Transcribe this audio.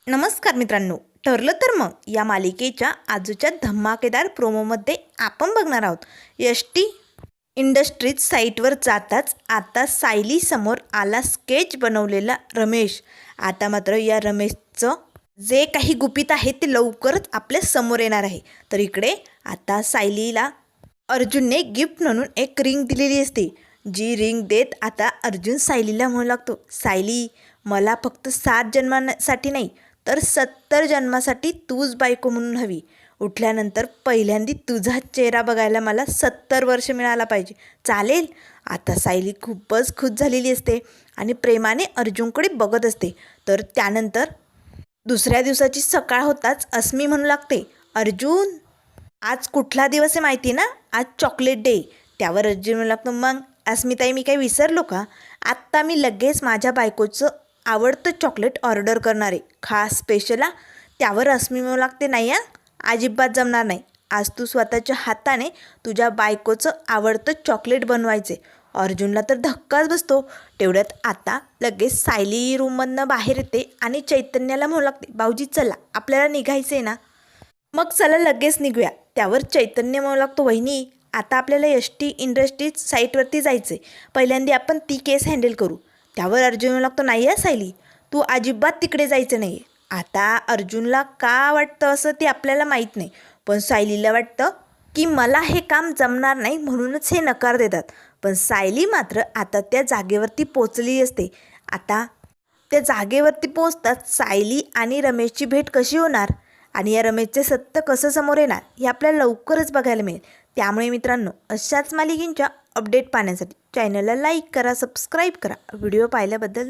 नमस्कार मित्रांनो. ठरलं तर मग या मालिकेच्या आजच्या धमाकेदार प्रोमोमध्ये आपण बघणार आहोत. एस टी इंडस्ट्रीज साईटवर जाताच आता सायली समोर आला स्केच बनवलेला रमेश. आता मात्र या रमेशचं जे काही गुपित आहे ते लवकरच आपल्या समोर येणार आहे. तर इकडे आता सायलीला अर्जुनने गिफ्ट म्हणून एक रिंग दिलेली असते. जी रिंग देत आता अर्जुन सायलीला म्हणू लागतो, सायली, मला फक्त 7 जन्मांसाठी नाही तर 70 जन्मासाठी तूच बायको म्हणून हवी. उठल्यानंतर पहिल्यांदा तुझा चेहरा बघायला मला 70 वर्ष मिळाला पाहिजे, चालेल? आता सायली खूपच खुश झालेली असते आणि प्रेमाने अर्जुनकडे बघत असते. तर त्यानंतर दुसऱ्या दिवसाची सकाळ होताच अस्मी म्हणू लागते, अर्जुन, आज कुठला दिवस आहे माहिती ना? आज चॉकलेट डे. त्यावर अर्जुन म्हणू लागतो, मग अस्मिताई, मी काही विसरलो का? आत्ता मी लगेच माझ्या बायकोचं आवडतं चॉकलेट ऑर्डर करणार आहे, खास स्पेशल. त्यावर अस्मी म्हणू लागते, नाही हां, अजिबात जमणार नाही. आज तू स्वतःच्या हाताने तुझ्या बायकोचं आवडतं चॉकलेट बनवायचे. अर्जुनला तर धक्काच बसतो. तेवढ्यात आता लगेच सायली रूममधनं बाहेर येते आणि चैतन्याला म्हणू लागते, भाऊजी चला, आपल्याला निघायचं आहे ना? मग चला लगेच निघूया. त्यावर चैतन्य म्हणू लागतो, वहिनी, आता आपल्याला एस टी इंडस्ट्रीज साईटवरती जायचं आहे, पहिल्यांदा आपण ती केस हँडल करू. त्यावर अर्जुन म्हणू लागतो, नाही आहे सायली, तू अजिबात तिकडे जायचं नाही. आता अर्जुनला का वाटतं असं ते आपल्याला माहीत नाही, पण सायलीला वाटतं की मला हे काम जमणार नाही म्हणूनच हे नकार देतात. पण सायली मात्र आता त्या जागेवरती पोचली असते. आता त्या जागेवरती पोचतात सायली आणि रमेशची भेट कशी होणार आणि या रमेशचे सत्य कसं समोर येणार हे आपल्याला लवकरच बघायला मिळेल. त्यामुळे मित्रांनो, अशाच मालिकेंच्या अपडेट पाहण्यासाठी चॅनलला लाईक करा, सबस्क्राईब करा. व्हिडिओ पाहिल्याबद्दल